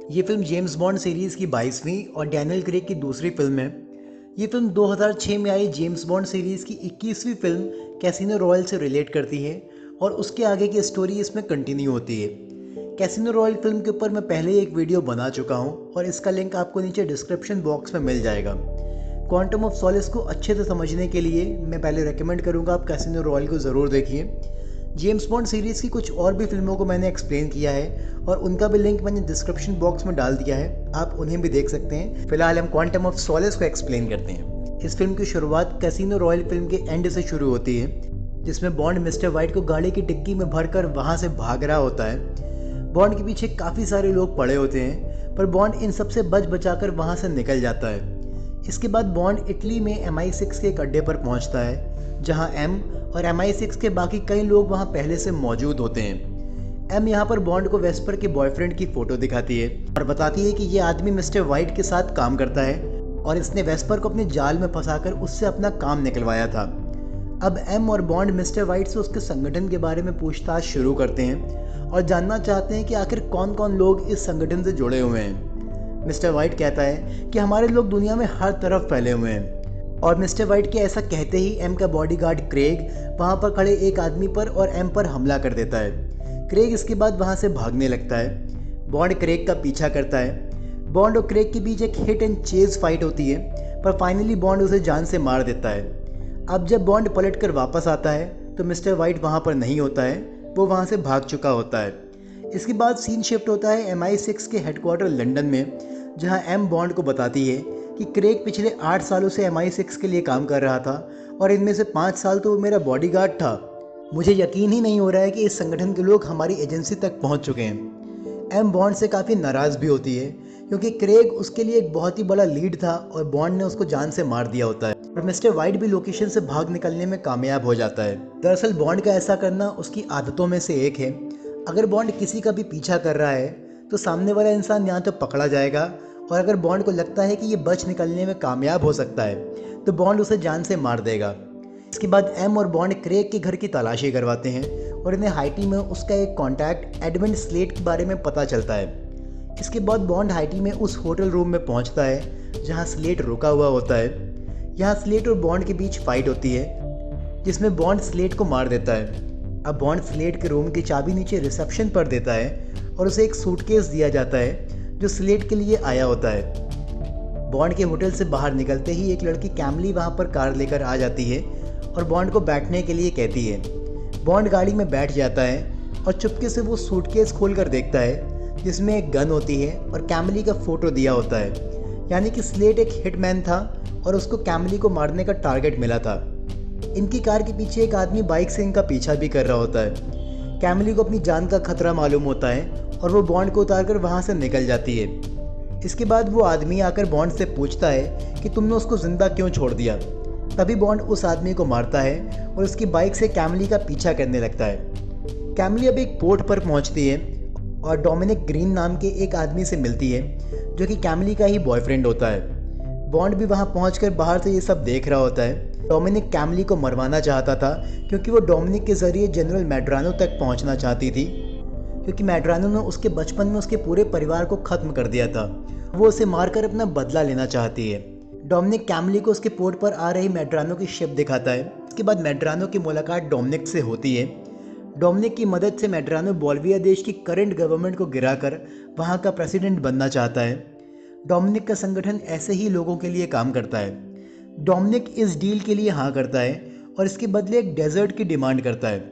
ये film James bond series की 22वीं और डैनियल क्रेग की दूसरी फिल्म है। ये फिल्म 2006 में आई जेम्स बॉन्ड सीरीज़ की 21वीं फिल्म कैसीनो रॉयल से रिलेट करती है और उसके आगे की स्टोरी इसमें कंटिन्यू होती है। कैसीनो रॉयल फिल्म के ऊपर मैं पहले एक वीडियो बना चुका हूँ और इसका लिंक आपको नीचे डिस्क्रिप्शन बॉक्स में मिल जाएगा। क्वांटम ऑफ सॉलिस को अच्छे से समझने के लिए मैं पहले रेकमेंड करूँगा आप कैसीनो रॉयल को ज़रूर देखिए। जेम्स बॉन्ड सीरीज़ की कुछ और भी फिल्मों को मैंने एक्सप्लेन किया है और उनका भी लिंक मैंने डिस्क्रिप्शन बॉक्स में डाल दिया है, आप उन्हें भी देख सकते हैं। फिलहाल हम क्वांटम ऑफ सॉलिस को एक्सप्लेन करते हैं। इस फिल्म की शुरुआत कैसीनो रॉयल फिल्म के एंड से शुरू होती है, जिसमें बॉन्ड मिस्टर वाइट को गाड़ी की डिक्की में भरकर वहाँ से भाग रहा होता है। बॉन्ड के पीछे काफ़ी सारे लोग पड़े होते हैं, पर बॉन्ड इन सबसे बच बचाकर वहाँ से निकल जाता है। इसके बाद बॉन्ड इटली में MI6 के एक अड्डे पर पहुँचता है, जहाँ एम और MI6 के बाकी कई लोग वहाँ पहले से मौजूद होते हैं। एम यहाँ पर बॉन्ड को वेस्पर के बॉयफ्रेंड की फ़ोटो दिखाती है और बताती है कि ये आदमी मिस्टर वाइट के साथ काम करता है और इसने वेस्पर को अपने जाल में फंसाकर उससे अपना काम निकलवाया था। अब एम और बॉन्ड मिस्टर वाइट से उसके संगठन के बारे में पूछताछ शुरू करते हैं और जानना चाहते हैं कि आखिर कौन कौन लोग इस संगठन से जुड़े हुए हैं। मिस्टर वाइट कहता है कि हमारे लोग दुनिया में हर तरफ फैले हुए हैं और मिस्टर वाइट के ऐसा कहते ही एम का बॉडीगार्ड क्रेग वहाँ पर खड़े एक आदमी पर और एम पर हमला कर देता है। क्रेग इसके बाद वहाँ से भागने लगता है। बॉन्ड क्रेग का पीछा करता है। बॉन्ड और क्रेग के बीच एक हिट एंड चेज फाइट होती है, पर फाइनली बॉन्ड उसे जान से मार देता है। अब जब बॉन्ड पलट कर वापस आता है तो मिस्टर वाइट वहाँ पर नहीं होता है, वो वहाँ से भाग चुका होता है। इसके बाद सीन शिफ्ट होता है MI6 के हेडक्वार्टर लंदन में, जहाँ एम बॉन्ड को बताती है कि क्रेग पिछले 8 सालों से MI6 के लिए काम कर रहा था और इनमें से 5 साल तो वो मेरा बॉडीगार्ड था। मुझे यकीन ही नहीं हो रहा है कि इस संगठन के लोग हमारी एजेंसी तक पहुंच चुके हैं। एम बॉन्ड से काफ़ी नाराज़ भी होती है क्योंकि क्रेग उसके लिए एक बहुत ही बड़ा लीड था और बॉन्ड ने उसको जान से मार दिया होता है और मिस्टर वाइट भी लोकेशन से भाग निकलने में कामयाब हो जाता है। दरअसल बॉन्ड का ऐसा करना उसकी आदतों में से एक है। अगर बॉन्ड किसी का भी पीछा कर रहा है तो सामने वाला इंसान या तो पकड़ा जाएगा और अगर बॉन्ड को लगता है कि ये बच निकलने में कामयाब हो सकता है तो बॉन्ड उसे जान से मार देगा। इसके बाद एम और बॉन्ड क्रेग के घर की तलाशी करवाते हैं और इन्हें हाइटी में उसका एक कॉन्टैक्ट एडमंड स्लेट के बारे में पता चलता है। इसके बाद बॉन्ड हाइटी में उस होटल रूम में पहुंचता है जहां स्लेट रुका हुआ होता है। यहाँ स्लेट और बॉन्ड के बीच फाइट होती है, जिसमें बॉन्ड स्लेट को मार देता है। अब बॉन्ड स्लेट के रूम की चाबी नीचे रिसेप्शन पर देता है और उसे एक सूटकेस दिया जाता है जो स्लेट के लिए आया होता है। बॉन्ड के होटल से बाहर निकलते ही एक लड़की कैमली वहाँ पर कार लेकर आ जाती है और बॉन्ड को बैठने के लिए कहती है। बॉन्ड गाड़ी में बैठ जाता है और चुपके से वो सूटकेस खोल कर देखता है जिसमें एक गन होती है और कैमली का फ़ोटो दिया होता है, यानी कि स्लेट एक हिटमैन था और उसको कैमली को मारने का टारगेट मिला था। इनकी कार के पीछे एक आदमी बाइक से इनका पीछा भी कर रहा होता है। कैमली को अपनी जान का खतरा मालूम होता है और वो बॉन्ड को उतारकर वहाँ से निकल जाती है। इसके बाद वो आदमी आकर बॉन्ड से पूछता है कि तुमने उसको ज़िंदा क्यों छोड़ दिया। तभी बॉन्ड उस आदमी को मारता है और उसकी बाइक से कैमली का पीछा करने लगता है। कैमली अब एक पोर्ट पर पहुँचती है और डोमिनिक ग्रीन नाम के एक आदमी से मिलती है जो कि कैमली का ही बॉयफ्रेंड होता है। बॉन्ड भी वहाँ पहुँचकर बाहर से ये सब देख रहा होता है। डोमिनिक कैमली को मरवाना चाहता था क्योंकि वो डोमिनिक के ज़रिए जनरल मैड्रानो तक पहुँचना चाहती थी, क्योंकि मैड्रानो ने उसके बचपन में उसके पूरे परिवार को ख़त्म कर दिया था। वो उसे मारकर अपना बदला लेना चाहती है। डोमिनिक कैमली को उसके पोर्ट पर आ रही मैड्रानो की शिप दिखाता है। इसके बाद मैड्रानो की मुलाकात डोमिनिक से होती है। डोमिनिक की मदद से मैड्रानो बोल्विया देश की करंट गवर्नमेंट को गिराकर वहाँ का प्रेसिडेंट बनना चाहता है। डोमिनिक का संगठन ऐसे ही लोगों के लिए काम करता है। डोमिनिक इस डील के लिए हाँ करता है और इसके बदले एक डेजर्ट की डिमांड करता है।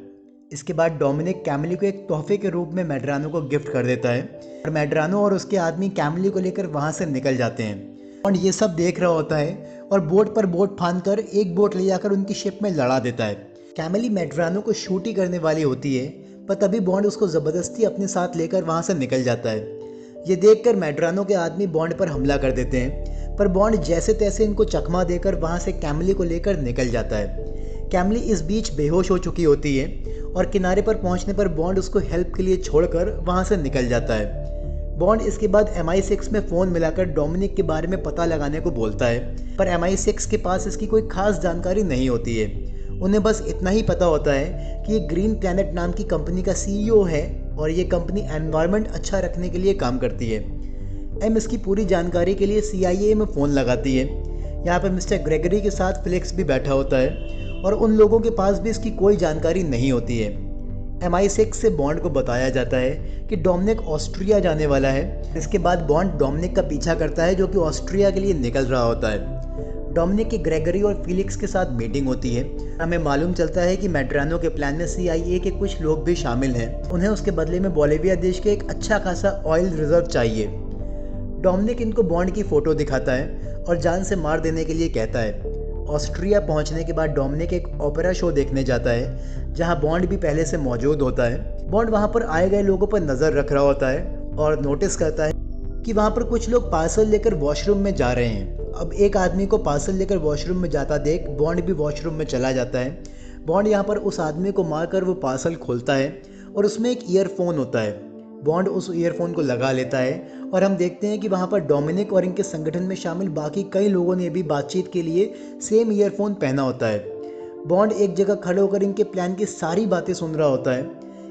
इसके बाद डोमिनिक कैमली को एक तोहफे के रूप में मैड्रानो को गिफ्ट कर देता है और मैड्रानो और उसके आदमी कैमली को लेकर वहाँ से निकल जाते हैं और ये सब देख रहा होता है और बोट पर बोट फांदकर एक बोट ले जाकर उनकी शिप में लड़ा देता है। कैमली मैड्रानो को शूट ही करने वाली होती है, पर तभी बॉन्ड उसको ज़बरदस्ती अपने साथ लेकर वहाँ से निकल जाता है। ये देखकर मैड्रानो के आदमी बॉन्ड पर हमला कर देते हैं, पर बॉन्ड जैसे तैसे इनको चकमा देकर वहाँ से कैमली को लेकर निकल जाता है। कैमली इस बीच बेहोश हो चुकी होती है और किनारे पर पहुंचने पर बॉन्ड उसको हेल्प के लिए छोड़कर वहां से निकल जाता है। बॉन्ड इसके बाद MI6 में फ़ोन मिलाकर डोमिनिक के बारे में पता लगाने को बोलता है, पर MI6 के पास इसकी कोई खास जानकारी नहीं होती है। उन्हें बस इतना ही पता होता है कि ये ग्रीन प्लैनेट नाम की कंपनी का CEO है और ये कंपनी एनवायरनमेंट अच्छा रखने के लिए काम करती है। एम इसकी पूरी जानकारी के लिए CIA में फ़ोन लगाती है। यहाँ पर मिस्टर ग्रेगरी के साथ फ्लिक्स भी बैठा होता है और उन लोगों के पास भी इसकी कोई जानकारी नहीं होती है। MI6 से बॉन्ड को बताया जाता है कि डोमिनिक ऑस्ट्रिया जाने वाला है। इसके बाद बॉन्ड डोमिनिक का पीछा करता है जो कि ऑस्ट्रिया के लिए निकल रहा होता है। डोमिनिक की ग्रेगरी और फिलिक्स के साथ मीटिंग होती है। हमें मालूम चलता है कि मेड्रानो के प्लान में CIA के कुछ लोग भी शामिल हैं। उन्हें उसके बदले में बोलिविया देश के एक अच्छा खासा ऑयल रिजर्व चाहिए। डोमिनिक इनको बॉन्ड की फ़ोटो दिखाता है और जान से मार देने के लिए कहता है। ऑस्ट्रिया पहुंचने के बाद डोमिनिक एक ओपेरा शो देखने जाता है जहां बॉन्ड भी पहले से मौजूद होता है। बॉन्ड वहां पर आए गए लोगों पर नज़र रख रहा होता है और नोटिस करता है कि वहां पर कुछ लोग पार्सल लेकर वॉशरूम में जा रहे हैं। अब एक आदमी को पार्सल लेकर वॉशरूम में जाता देख बॉन्ड भी वॉशरूम में चला जाता है। बॉन्ड यहाँ पर उस आदमी को मारकर वो पार्सल खोलता है और उसमें एक ईयरफोन होता है। बॉन्ड उस ईयरफोन को लगा लेता है और हम देखते हैं कि वहाँ पर डोमिनिक और इनके संगठन में शामिल बाकी कई लोगों ने भी बातचीत के लिए सेम ईयरफोन पहना होता है। बॉन्ड एक जगह खड़े होकर इनके प्लान की सारी बातें सुन रहा होता है।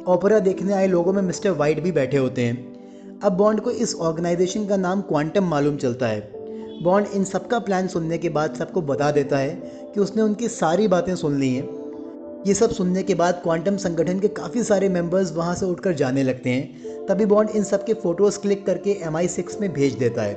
ओपेरा देखने आए लोगों में मिस्टर वाइट भी बैठे होते हैं। अब बॉन्ड को इस ऑर्गेनाइजेशन का नाम क्वांटम मालूम चलता है। बॉन्ड इन सबका प्लान सुनने के बाद सबको बता देता है कि उसने उनकी सारी बातें सुन ली हैं। ये सब सुनने के बाद क्वांटम संगठन के काफ़ी सारे मेंबर्स वहाँ से उठकर जाने लगते हैं। तभी बॉन्ड इन सब के फ़ोटोज़ क्लिक करके MI6 में भेज देता है।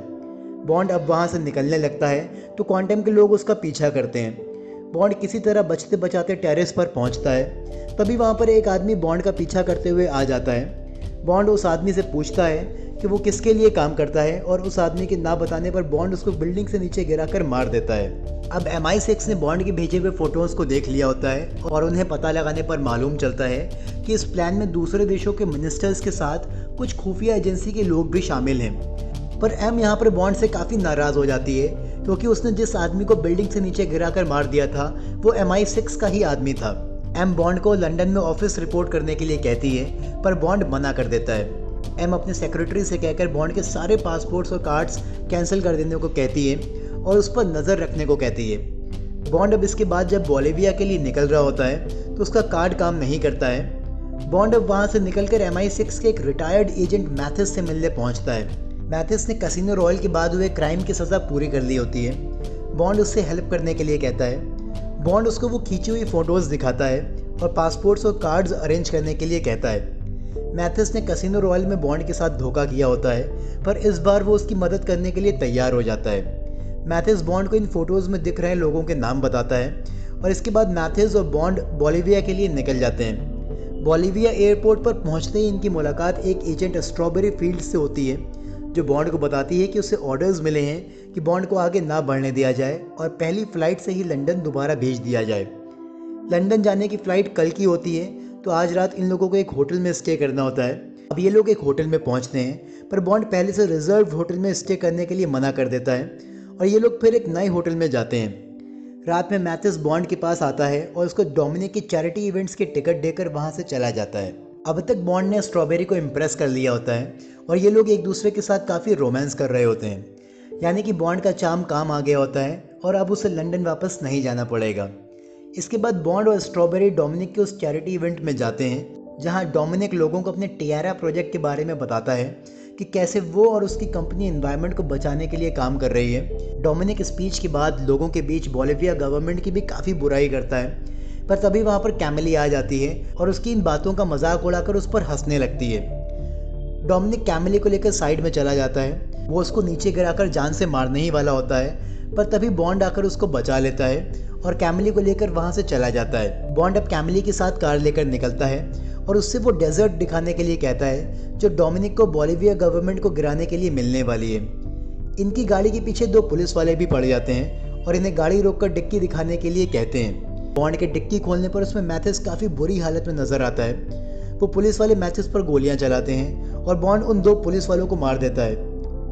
बॉन्ड अब वहाँ से निकलने लगता है तो क्वांटम के लोग उसका पीछा करते हैं। बॉन्ड किसी तरह बचते बचाते टेरेस पर पहुँचता है। तभी वहाँ पर एक आदमी बॉन्ड का पीछा करते हुए आ जाता है। बॉन्ड उस आदमी से पूछता है कि वो किसके लिए काम करता है और उस आदमी के ना बताने पर बॉन्ड उसको बिल्डिंग से नीचे गिराकर मार देता है। अब MI6 ने बॉन्ड के भेजे हुए फ़ोटोज़ को देख लिया होता है और उन्हें पता लगाने पर मालूम चलता है कि इस प्लान में दूसरे देशों के मिनिस्टर्स के साथ कुछ खुफिया एजेंसी के लोग भी शामिल हैं। पर एम यहाँ पर बॉन्ड से काफ़ी नाराज़ हो जाती है क्योंकि उसने जिस आदमी को बिल्डिंग से नीचे गिराकर मार दिया था वो MI6 का ही आदमी था। एम बॉन्ड को लंदन में ऑफिस रिपोर्ट करने के लिए कहती है पर बॉन्ड मना कर देता है। एम अपने सेक्रेटरी से कहकर बॉन्ड के सारे पासपोर्ट्स और कार्ड्स कैंसिल कर देने को कहती है और उस पर नज़र रखने को कहती है। बॉन्ड अब इसके बाद जब बोलिविया के लिए निकल रहा होता है तो उसका कार्ड काम नहीं करता है। बॉन्ड अब वहाँ से निकलकर MI6 के एक रिटायर्ड एजेंट मैथिस से मिलने पहुँचता है। मैथिस ने कैसीनो रॉयल के बाद हुए क्राइम की सज़ा पूरी कर ली होती है। बॉन्ड उससे हेल्प करने के लिए कहता है। बॉन्ड उसको वो खींची हुई फ़ोटोज़ दिखाता है और पासपोर्ट्स और कार्ड्स अरेंज करने के लिए कहता है। मैथिस ने कैसीनो रॉयल में बॉन्ड के साथ धोखा किया होता है पर इस बार वो उसकी मदद करने के लिए तैयार हो जाता है। मैथिस बॉन्ड को इन फोटोज़ में दिख रहे लोगों के नाम बताता है और इसके बाद मैथिस और बॉन्ड बोलिविया के लिए निकल जाते हैं। बोलिविया एयरपोर्ट पर पहुंचते ही इनकी मुलाकात एक एजेंट स्ट्रॉबेरी फील्ड से होती है जो बॉन्ड को बताती है कि उसे ऑर्डर्स मिले हैं कि बॉन्ड को आगे ना बढ़ने दिया जाए और पहली फ़्लाइट से ही लंदन दोबारा भेज दिया जाए। लंदन जाने की फ़्लाइट कल की होती है तो आज रात इन लोगों को एक होटल में स्टे करना होता है। अब ये लोग एक होटल में पहुँचते हैं पर बॉन्ड पहले से रिजर्व होटल में स्टे करने के लिए मना कर देता है और ये लोग फिर एक नए होटल में जाते हैं। रात में मैथिस बॉन्ड के पास आता है और उसको डोमिनिक की चैरिटी इवेंट्स के टिकट देकर वहाँ से चला जाता है। अब तक बॉन्ड ने स्ट्रॉबेरी को इम्प्रेस कर लिया होता है और ये लोग एक दूसरे के साथ काफ़ी रोमांस कर रहे होते हैं। यानी कि बॉन्ड का चार्म काम आ गया होता है और अब उसे लंदन वापस नहीं जाना पड़ेगा। इसके बाद बॉन्ड और स्ट्रॉबेरी डोमिनिक के उस चैरिटी इवेंट में जाते हैं जहाँ डोमिनिक लोगों को अपने टियारा प्रोजेक्ट के बारे में बताता है कि कैसे वो और उसकी कंपनी एनवायरनमेंट को बचाने के लिए काम कर रही है। डोमिनिक स्पीच के बाद लोगों के बीच बोलिविया गवर्नमेंट की भी काफ़ी बुराई करता है पर तभी वहाँ पर कैमिली आ जाती है और उसकी इन बातों का मजाक उड़ाकर उस पर हंसने लगती है। डोमिनिक कैमिली को लेकर साइड में चला जाता है। वो उसको नीचे गिराकर जान से मारने ही वाला होता है पर तभी बॉन्ड आकर उसको बचा लेता है और कैमिली को लेकर वहाँ से चला जाता है। बॉन्ड अब कैमिली के साथ कार लेकर निकलता है और उससे वो डेजर्ट दिखाने के लिए कहता है जो डोमिनिक को बोलिविया गवर्नमेंट को गिराने के लिए मिलने वाली है। इनकी गाड़ी के पीछे दो पुलिस वाले भी पड़ जाते हैं और इन्हें गाड़ी रोककर डिक्की दिखाने के लिए कहते हैं। बॉन्ड के डिक्की खोलने पर उसमें मैथिस काफ़ी बुरी हालत में नजर आता है। वो पुलिस वाले मैथिस पर गोलियां चलाते हैं और बॉन्ड उन दो पुलिस वालों को मार देता है।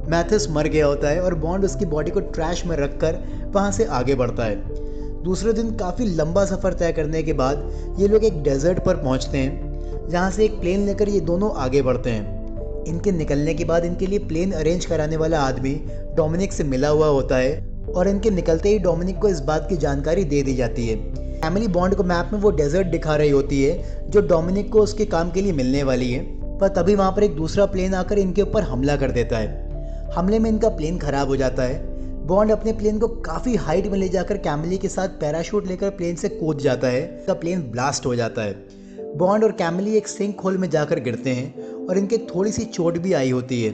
मैथिस मर गया होता है और बॉन्ड उसकी बॉडी को ट्रैश में रखकर वहाँ से आगे बढ़ता है। दूसरे दिन काफ़ी लंबा सफ़र तय करने के बाद ये लोग एक डेजर्ट पर पहुँचते हैं जहाँ से एक प्लेन लेकर ये दोनों आगे बढ़ते हैं। इनके निकलने के बाद इनके लिए प्लेन अरेंज कराने वाला आदमी डोमिनिक से मिला हुआ होता है और इनके निकलते ही डोमिनिक को इस बात की जानकारी दे दी जाती है। फैमिली बॉन्ड को मैप में वो डेजर्ट दिखा रही होती है जो डोमिनिक को उसके काम के लिए मिलने वाली है पर तभी वहाँ पर एक दूसरा प्लेन आकर इनके ऊपर हमला कर देता है। हमले में इनका प्लेन खराब हो जाता है। बॉन्ड अपने प्लेन को काफ़ी हाइट में ले जाकर कैमिली के साथ पैराशूट लेकर प्लेन से कूद जाता है। इसका प्लेन ब्लास्ट हो जाता है। बॉन्ड और कैमिली एक सिंक होल में जाकर गिरते हैं और इनके थोड़ी सी चोट भी आई होती है।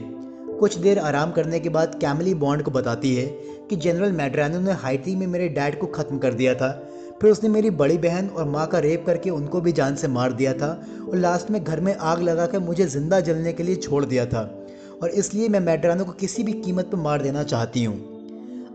कुछ देर आराम करने के बाद कैमिली बॉन्ड को बताती है कि जनरल मैड्रानो ने हाइती में मेरे डैड को ख़त्म कर दिया था, फिर उसने मेरी बड़ी बहन और माँ का रेप करके उनको भी जान से मार दिया था और लास्ट में घर में आग लगाकर मुझे ज़िंदा जलने के लिए छोड़ दिया था, और इसलिए मैं मैड्रानो को किसी भी कीमत पर मार देना चाहती हूँ।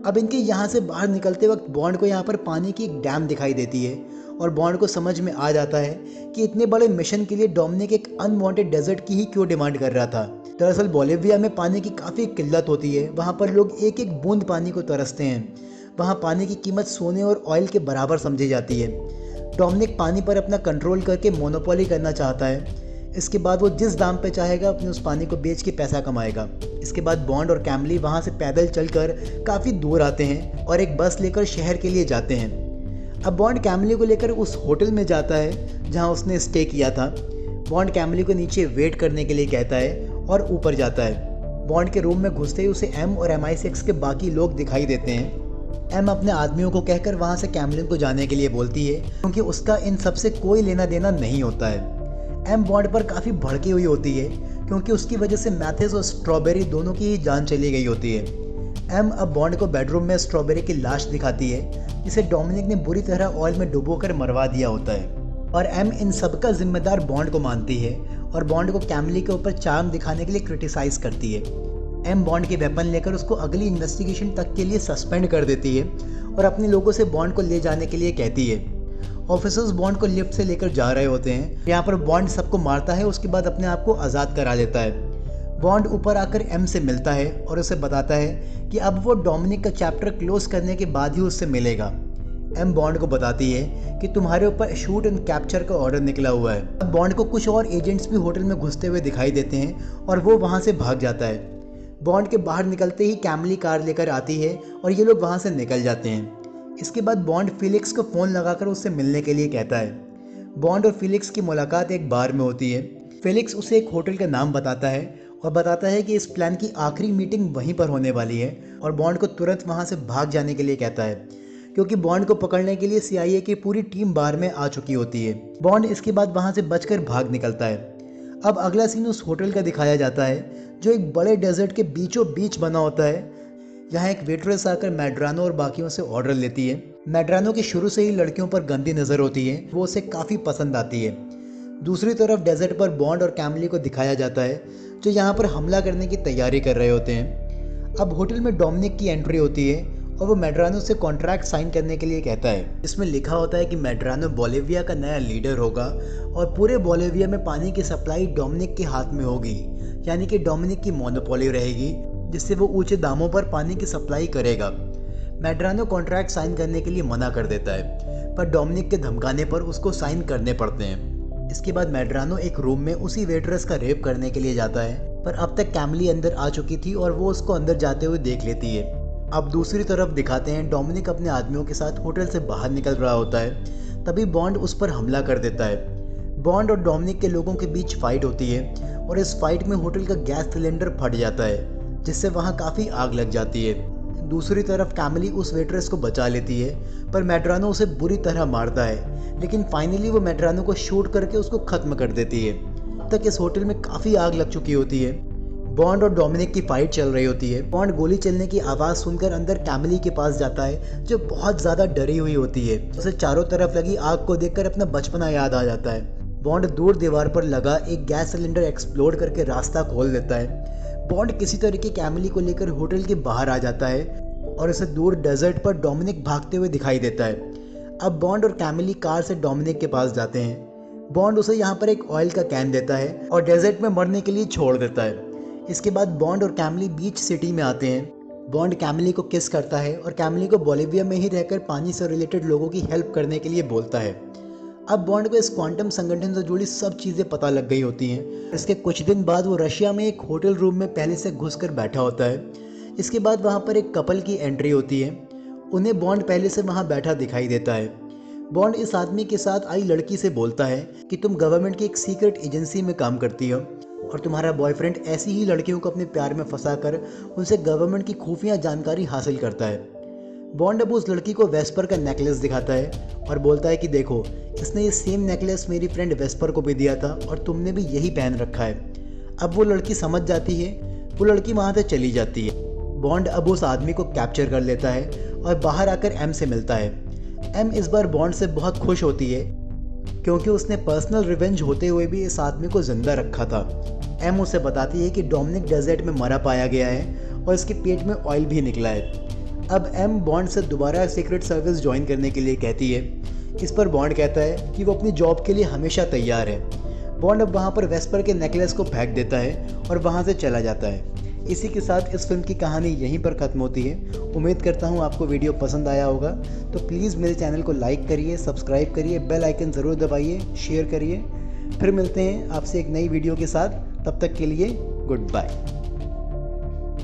अब इनके यहाँ से बाहर निकलते वक्त बॉन्ड को यहाँ पर पानी की एक डैम दिखाई देती है और बॉन्ड को समझ में आ जाता है कि इतने बड़े मिशन के लिए डोमिनिक एक अनवांटेड डेजर्ट की ही क्यों डिमांड कर रहा था। दरअसल बोलिविया में पानी की काफ़ी किल्लत होती है, वहाँ पर लोग एक एक बूंद पानी को तरसते हैं। वहाँ पानी की कीमत सोने और ऑयल के बराबर समझी जाती है। डोमिनिक पानी पर अपना कंट्रोल करके मोनोपोली करना चाहता है। इसके बाद वो जिस दाम पे चाहेगा अपने उस पानी को बेच के पैसा कमाएगा। इसके बाद बॉन्ड और कैमिली वहाँ से पैदल चलकर काफ़ी दूर आते हैं और एक बस लेकर शहर के लिए जाते हैं। अब बॉन्ड कैमिली को लेकर उस होटल में जाता है जहाँ उसने स्टे किया था। बॉन्ड कैमिली को नीचे वेट करने के लिए कहता है और ऊपर जाता है। बॉन्ड के रूम में घुसते ही उसे एम और MI6 के बाकी लोग दिखाई देते हैं। एम अपने आदमियों को कहकर वहाँ से कैमिली को जाने के लिए बोलती है क्योंकि उसका इन सब से कोई लेना देना नहीं होता है। एम बॉन्ड पर काफ़ी भड़की हुई होती है क्योंकि उसकी वजह से मैथिस और स्ट्रॉबेरी दोनों की ही जान चली गई होती है। एम अब बॉन्ड को बेडरूम में स्ट्रॉबेरी की लाश दिखाती है जिसे डोमिनिक ने बुरी तरह ऑयल में डुबोकर मरवा दिया होता है, और एम इन सब का जिम्मेदार बॉन्ड को मानती है और बॉन्ड को कैमिली के ऊपर चार्म दिखाने के लिए क्रिटिसाइज करती है। एम बॉन्ड की वेपन लेकर उसको अगली इन्वेस्टिगेशन तक के लिए सस्पेंड कर देती है और अपने लोगों से बॉन्ड को ले जाने के लिए कहती है। ऑफिसर्स बॉन्ड को लिफ्ट से लेकर जा रहे होते हैं। यहाँ पर बॉन्ड सबको मारता है, उसके बाद अपने आप को आज़ाद करा लेता है। बॉन्ड ऊपर आकर एम से मिलता है और उसे बताता है कि अब वो डोमिनिक का चैप्टर क्लोज करने के बाद ही उससे मिलेगा। एम बॉन्ड को बताती है कि तुम्हारे ऊपर शूट एंड कैप्चर का ऑर्डर निकला हुआ है। अब बॉन्ड को कुछ और एजेंट्स भी होटल में घुसते हुए दिखाई देते हैं और वो वहाँ से भाग जाता है। बॉन्ड के बाहर निकलते ही कैमिली कार लेकर आती है और ये लोग वहाँ से निकल जाते हैं। इसके बाद बॉन्ड फिलिक्स को फ़ोन लगाकर उससे मिलने के लिए कहता है। बॉन्ड और फिलिक्स की मुलाकात एक बार में होती है। फिलिक्स उसे एक होटल का नाम बताता है और बताता है कि इस प्लान की आखिरी मीटिंग वहीं पर होने वाली है, और बॉन्ड को तुरंत वहाँ से भाग जाने के लिए कहता है क्योंकि बॉन्ड को पकड़ने के लिए CIA की पूरी टीम बार में आ चुकी होती है। बॉन्ड इसके बाद वहाँ से बचकर भाग निकलता है। अब अगला सीन उस होटल का दिखाया जाता है जो एक बड़े डेजर्ट के बीचों बीच बना होता है। यहाँ एक वेट्रेस आकर मैड्रानो और बाकियों से ऑर्डर लेती है। मैड्रानो की शुरू से ही लड़कियों पर गंदी नज़र होती है, वो उसे काफ़ी पसंद आती है। दूसरी तरफ डेजर्ट पर बॉन्ड और कैमिली को दिखाया जाता है जो यहाँ पर हमला करने की तैयारी कर रहे होते हैं। अब होटल में डोमिनिक की एंट्री होती है और वो मैड्रानो से कॉन्ट्रैक्ट साइन करने के लिए कहता है। इसमें लिखा होता है कि मैड्रानो बोलिविया का नया लीडर होगा और पूरे बोलिविया में पानी की सप्लाई डोमिनिक के हाथ में होगी, यानी कि डोमिनिक की मोनोपोली रहेगी जिससे वो ऊंचे दामों पर पानी की सप्लाई करेगा। मैड्रानो कॉन्ट्रैक्ट साइन करने के लिए मना कर देता है, पर डोमिनिक के धमकाने पर उसको साइन करने पड़ते हैं। इसके बाद मैड्रानो एक रूम में उसी वेट्रेस का रेप करने के लिए जाता है, पर अब तक कैमिली अंदर आ चुकी थी और वो उसको अंदर जाते हुए देख लेती है। अब दूसरी तरफ दिखाते हैं डोमिनिक अपने आदमियों के साथ होटल से बाहर निकल रहा होता है, तभी बॉन्ड उस पर हमला कर देता है। बॉन्ड और डोमिनिक के लोगों के बीच फाइट होती है और इस फाइट में होटल का गैस सिलेंडर फट जाता है जिससे वहाँ काफ़ी आग लग जाती है। दूसरी तरफ कैमिली उस वेट्रेस को बचा लेती है, पर मैड्रानो उसे बुरी तरह मारता है, लेकिन फाइनली वो मैड्रानो को शूट करके उसको ख़त्म कर देती है। अब तक इस होटल में काफ़ी आग लग चुकी होती है। बॉन्ड और डोमिनिक की फाइट चल रही होती है। बॉन्ड गोली चलने की आवाज़ सुनकर अंदर कैमिली के पास जाता है जो बहुत ज़्यादा डरी हुई होती है। उसे चारों तरफ लगी आग को देखकर अपना बचपना याद आ जाता है। बॉन्ड दूर दीवार पर लगा एक गैस सिलेंडर एक्सप्लोड करके रास्ता खोल देता है। बॉन्ड किसी तरीके कैमिली को लेकर होटल के बाहर आ जाता है और उसे दूर डेजर्ट पर डोमिनिक भागते हुए दिखाई देता है। अब बॉन्ड और कैमिली कार से डोमिनिक के पास जाते हैं। बॉन्ड उसे यहाँ पर एक ऑयल का कैन देता है और डेजर्ट में मरने के लिए छोड़ देता है। इसके बाद बॉन्ड और कैमिली बीच सिटी में आते हैं। बॉन्ड कैमिली को किस करता है और कैमिली को बोलिविया में ही रहकर पानी से रिलेटेड लोगों की हेल्प करने के लिए बोलता है। अब बॉन्ड को इस क्वांटम संगठन से जुड़ी सब चीज़ें पता लग गई होती हैं। इसके कुछ दिन बाद वो रशिया में एक होटल रूम में पहले से घुसकर बैठा होता है। इसके बाद वहाँ पर एक कपल की एंट्री होती है। उन्हें बॉन्ड पहले से वहाँ बैठा दिखाई देता है। बॉन्ड इस आदमी के साथ आई लड़की से बोलता है कि तुम गवर्नमेंट की एक सीक्रेट एजेंसी में काम करती हो। और तुम्हारा बॉयफ्रेंड ऐसी ही लड़कियों को अपने प्यार में फंसाकर उनसे गवर्नमेंट की खुफिया जानकारी हासिल करता है। बॉन्ड अब उस लड़की को वेस्पर का नेकलेस दिखाता है और बोलता है कि देखो, इसने ये सेम नेकलेस मेरी फ्रेंड वेस्पर को भी दिया था और तुमने भी यही पहन रखा है। अब वो लड़की समझ जाती है, वो लड़की वहाँ से चली जाती है। बॉन्ड अब उस आदमी को कैप्चर कर लेता है और बाहर आकर एम से मिलता है। एम इस बार बॉन्ड से बहुत खुश होती है क्योंकि उसने पर्सनल रिवेंज होते हुए भी इस आदमी को जिंदा रखा था। एम उसे बताती है कि डोमिनिक डेजर्ट में मरा पाया गया है और इसके पेट में ऑयल भी निकला है। अब एम बॉन्ड से दोबारा सीक्रेट सर्विस ज्वाइन करने के लिए कहती है। इस पर बॉन्ड कहता है कि वो अपनी जॉब के लिए हमेशा तैयार है। बॉन्ड अब वहाँ पर वेस्पर के नेकलेस को फेंक देता है और वहाँ से चला जाता है। इसी के साथ इस फिल्म की कहानी यहीं पर ख़त्म होती है। उम्मीद करता हूँ आपको वीडियो पसंद आया होगा, तो प्लीज़ मेरे चैनल को लाइक करिए, सब्सक्राइब करिए, बेल आइकन ज़रूर दबाइए, शेयर करिए। फिर मिलते हैं आपसे एक नई वीडियो के साथ। तब तक के लिए गुड बाय।